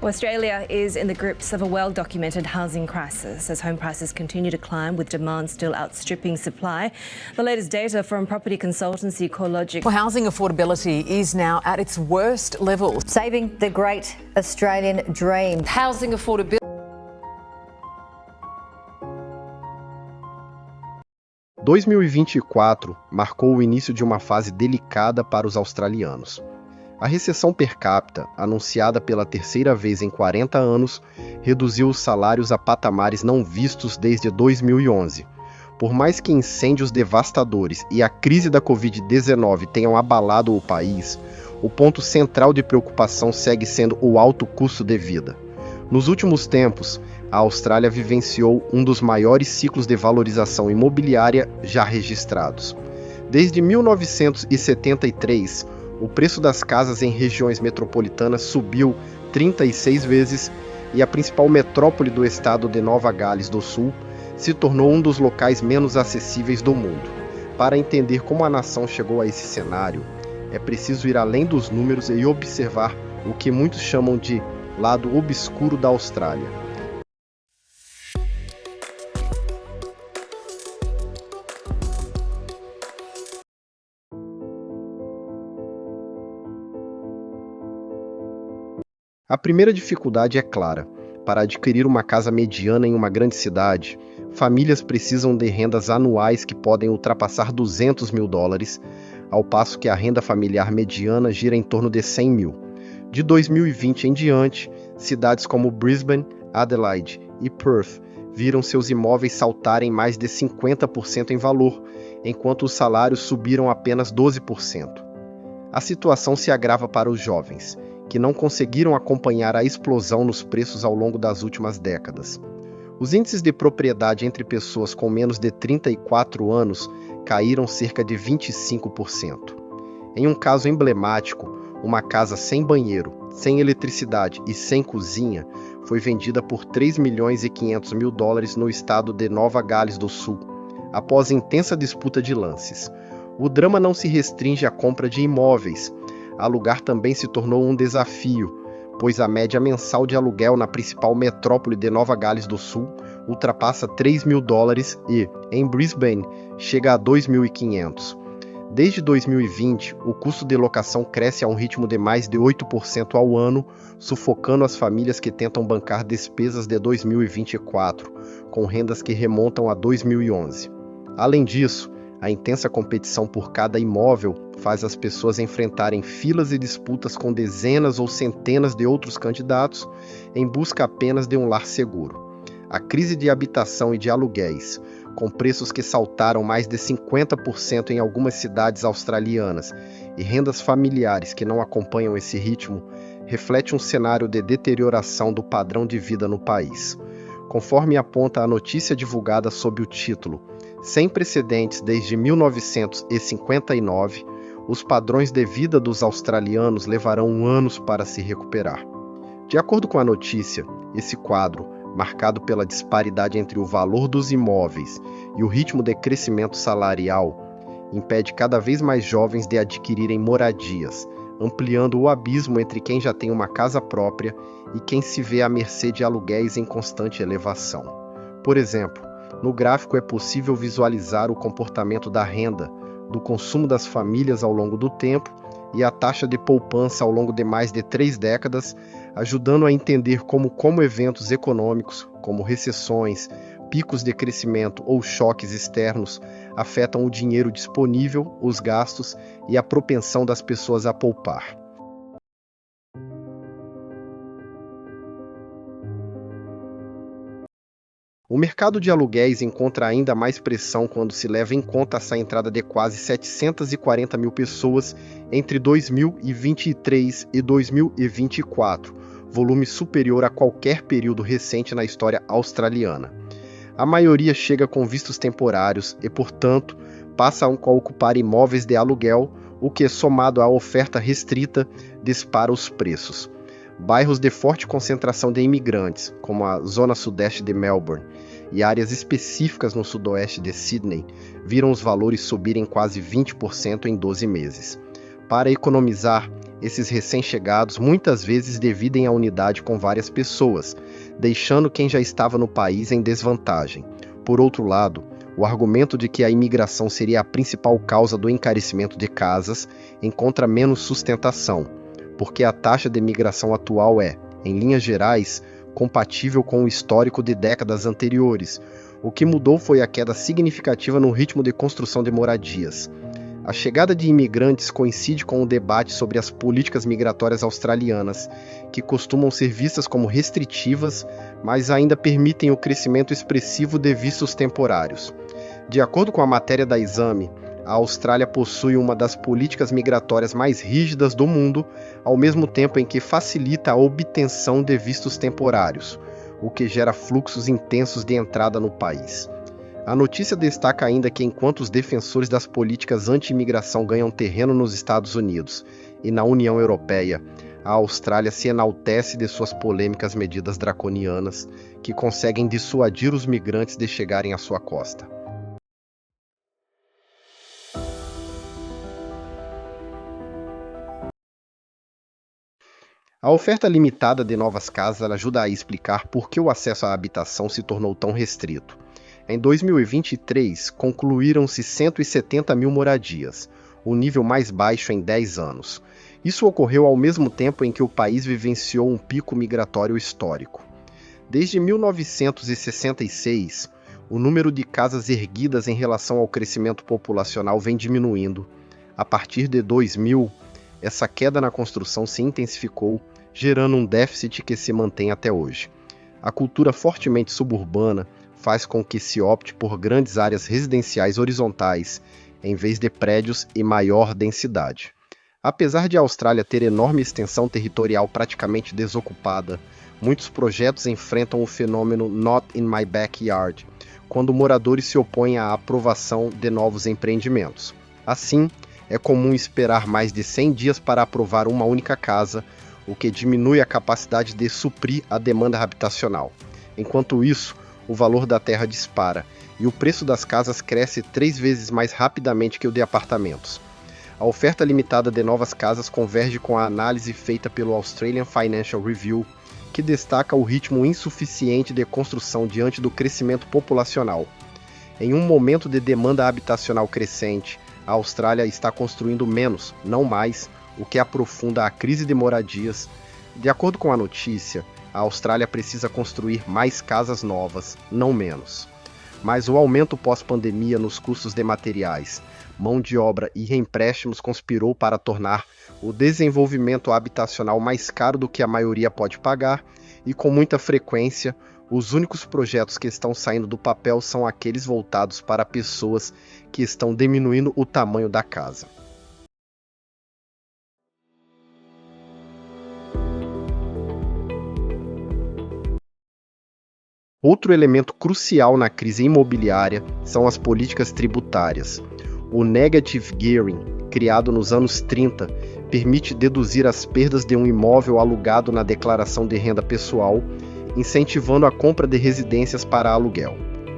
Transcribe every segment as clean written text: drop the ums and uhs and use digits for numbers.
Australia is in the grips of a well-documented housing crisis as home prices continue to climb with demand still outstripping supply. The latest data from property consultancy CoreLogic. Well, housing affordability is now at its worst level. Saving the great Australian dream. Housing affordability. 2024 marcou o início de uma fase delicada para os australianos. A recessão per capita, anunciada pela terceira vez em 40 anos, reduziu os salários a patamares não vistos desde 2011. Por mais que incêndios devastadores e a crise da Covid-19 tenham abalado o país, o ponto central de preocupação segue sendo o alto custo de vida. Nos últimos tempos, a Austrália vivenciou um dos maiores ciclos de valorização imobiliária já registrados. Desde 1973, o preço das casas em regiões metropolitanas subiu 36 vezes e a principal metrópole do estado de Nova Gales do Sul se tornou um dos locais menos acessíveis do mundo. Para entender como a nação chegou a esse cenário, é preciso ir além dos números e observar o que muitos chamam de lado obscuro da Austrália. A primeira dificuldade é clara. Para adquirir uma casa mediana em uma grande cidade, famílias precisam de rendas anuais que podem ultrapassar $200 mil, ao passo que a renda familiar mediana gira em torno de 100 mil. De 2020 em diante, cidades como Brisbane, Adelaide e Perth viram seus imóveis saltarem mais de 50% em valor, enquanto os salários subiram apenas 12%. A situação se agrava para os jovens, que não conseguiram acompanhar a explosão nos preços ao longo das últimas décadas. Os índices de propriedade entre pessoas com menos de 34 anos caíram cerca de 25%. Em um caso emblemático, uma casa sem banheiro, sem eletricidade e sem cozinha foi vendida por $3,5 milhões no estado de Nova Gales do Sul, após intensa disputa de lances. O drama não se restringe à compra de imóveis. Alugar também se tornou um desafio, pois a média mensal de aluguel na principal metrópole de Nova Gales do Sul ultrapassa $3 mil e, em Brisbane, chega a $2.500. Desde 2020, o custo de locação cresce a um ritmo de mais de 8% ao ano, sufocando as famílias que tentam bancar despesas de 2024, com rendas que remontam a 2011. Além disso, a intensa competição por cada imóvel faz as pessoas enfrentarem filas e disputas com dezenas ou centenas de outros candidatos em busca apenas de um lar seguro. A crise de habitação e de aluguéis, com preços que saltaram mais de 50% em algumas cidades australianas e rendas familiares que não acompanham esse ritmo, reflete um cenário de deterioração do padrão de vida no país. Conforme aponta a notícia divulgada sob o título "Sem precedentes desde 1959", os padrões de vida dos australianos levarão anos para se recuperar. De acordo com a notícia, esse quadro, marcado pela disparidade entre o valor dos imóveis e o ritmo de crescimento salarial, impede cada vez mais jovens de adquirirem moradias, ampliando o abismo entre quem já tem uma casa própria e quem se vê à mercê de aluguéis em constante elevação. Por exemplo, no gráfico é possível visualizar o comportamento da renda, do consumo das famílias ao longo do tempo e a taxa de poupança ao longo de mais de 3 décadas, ajudando a entender como eventos econômicos, como recessões, picos de crescimento ou choques externos, afetam o dinheiro disponível, os gastos e a propensão das pessoas a poupar. O mercado de aluguéis encontra ainda mais pressão quando se leva em conta essa entrada de quase 740 mil pessoas entre 2023 e 2024, volume superior a qualquer período recente na história australiana. A maioria chega com vistos temporários e, portanto, passa a ocupar imóveis de aluguel, o que, somado à oferta restrita, dispara os preços. Bairros de forte concentração de imigrantes, como a zona sudeste de Melbourne, e áreas específicas no sudoeste de Sydney, viram os valores subirem quase 20% em 12 meses. Para economizar, Esses recém-chegados muitas vezes dividem a unidade com várias pessoas, deixando quem já estava no país em desvantagem. Por outro lado, o argumento de que a imigração seria a principal causa do encarecimento de casas encontra menos sustentação, porque a taxa de imigração atual é, em linhas gerais, compatível com o histórico de décadas anteriores. O que mudou foi a queda significativa no ritmo de construção de moradias. A chegada de imigrantes coincide com o debate sobre as políticas migratórias australianas, que costumam ser vistas como restritivas, mas ainda permitem o crescimento expressivo de vistos temporários. De acordo com a matéria da Exame, a Austrália possui uma das políticas migratórias mais rígidas do mundo, ao mesmo tempo em que facilita a obtenção de vistos temporários, o que gera fluxos intensos de entrada no país. A notícia destaca ainda que enquanto os defensores das políticas anti-imigração ganham terreno nos Estados Unidos e na União Europeia, a Austrália se enaltece de suas polêmicas medidas draconianas que conseguem dissuadir os migrantes de chegarem à sua costa. A oferta limitada de novas casas ajuda a explicar por que o acesso à habitação se tornou tão restrito. Em 2023, concluíram-se 170 mil moradias, o nível mais baixo em 10 anos. Isso ocorreu ao mesmo tempo em que o país vivenciou um pico migratório histórico. Desde 1966, o número de casas erguidas em relação ao crescimento populacional vem diminuindo. A partir de 2000, essa queda na construção se intensificou, gerando um déficit que se mantém até hoje. A cultura fortemente suburbana faz com que se opte por grandes áreas residenciais horizontais, em vez de prédios e maior densidade. Apesar de a Austrália ter enorme extensão territorial praticamente desocupada, muitos projetos enfrentam o fenômeno Not in my backyard, quando moradores se opõem à aprovação de novos empreendimentos. Assim, é comum esperar mais de 100 dias para aprovar uma única casa, o que diminui a capacidade de suprir a demanda habitacional. Enquanto isso, o valor da terra dispara e o preço das casas cresce 3 vezes mais rapidamente que o de apartamentos. A oferta limitada de novas casas converge com a análise feita pelo Australian Financial Review, que destaca o ritmo insuficiente de construção diante do crescimento populacional. Em um momento de demanda habitacional crescente, a Austrália está construindo menos, não mais, o que aprofunda a crise de moradias. De acordo com a notícia, a Austrália precisa construir mais casas novas, não menos. Mas o aumento pós-pandemia nos custos de materiais, mão de obra e empréstimos conspirou para tornar o desenvolvimento habitacional mais caro do que a maioria pode pagar e, com muita frequência, os únicos projetos que estão saindo do papel são aqueles voltados para pessoas que estão diminuindo o tamanho da casa. Outro elemento crucial na crise imobiliária são as políticas tributárias. O Negative Gearing, criado nos anos 30, permite deduzir as perdas de um imóvel alugado na declaração de renda pessoal, incentivando a compra de residências para aluguel.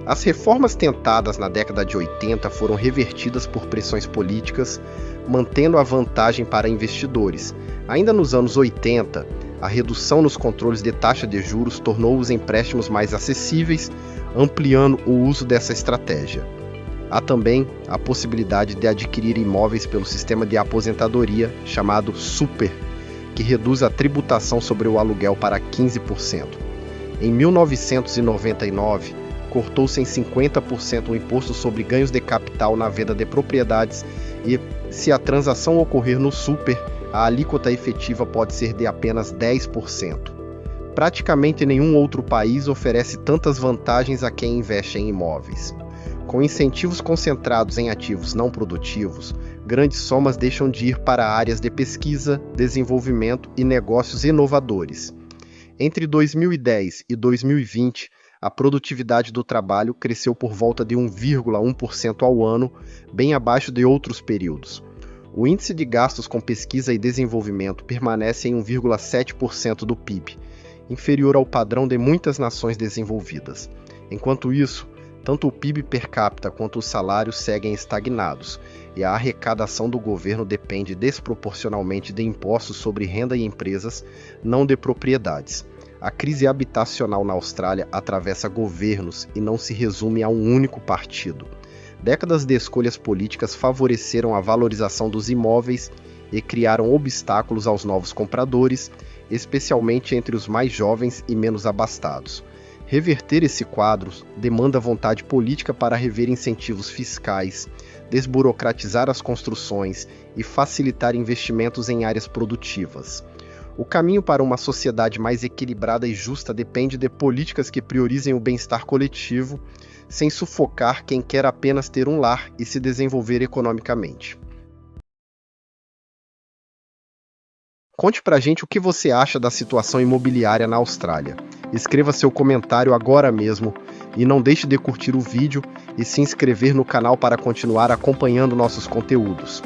As reformas tentadas na década de 80 foram revertidas por pressões políticas, mantendo a vantagem para investidores. Ainda nos anos 80, a redução nos controles de taxa de juros tornou os empréstimos mais acessíveis, ampliando o uso dessa estratégia. Há também a possibilidade de adquirir imóveis pelo sistema de aposentadoria, chamado Super, que reduz a tributação sobre o aluguel para 15%. Em 1999, cortou-se em 50% o imposto sobre ganhos de capital na venda de propriedades e, se a transação ocorrer no Super, a alíquota efetiva pode ser de apenas 10%. Praticamente nenhum outro país oferece tantas vantagens a quem investe em imóveis. Com incentivos concentrados em ativos não produtivos, grandes somas deixam de ir para áreas de pesquisa, desenvolvimento e negócios inovadores. Entre 2010 e 2020, a produtividade do trabalho cresceu por volta de 1,1% ao ano, bem abaixo de outros períodos. O índice de gastos com pesquisa e desenvolvimento permanece em 1,7% do PIB, inferior ao padrão de muitas nações desenvolvidas. Enquanto isso, Tanto o PIB per capita quanto os salários seguem estagnados, e a arrecadação do governo depende desproporcionalmente de impostos sobre renda e empresas, não de propriedades. A crise habitacional na Austrália atravessa governos e não se resume a um único partido. Décadas de escolhas políticas favoreceram a valorização dos imóveis e criaram obstáculos aos novos compradores, especialmente entre os mais jovens e menos abastados. Reverter esse quadro demanda vontade política para rever incentivos fiscais, desburocratizar as construções e facilitar investimentos em áreas produtivas. O caminho para uma sociedade mais equilibrada e justa depende de políticas que priorizem o bem-estar coletivo, sem sufocar quem quer apenas ter um lar e se desenvolver economicamente. Conte pra gente o que você acha da situação imobiliária na Austrália. Escreva seu comentário agora mesmo e não deixe de curtir o vídeo e se inscrever no canal para continuar acompanhando nossos conteúdos.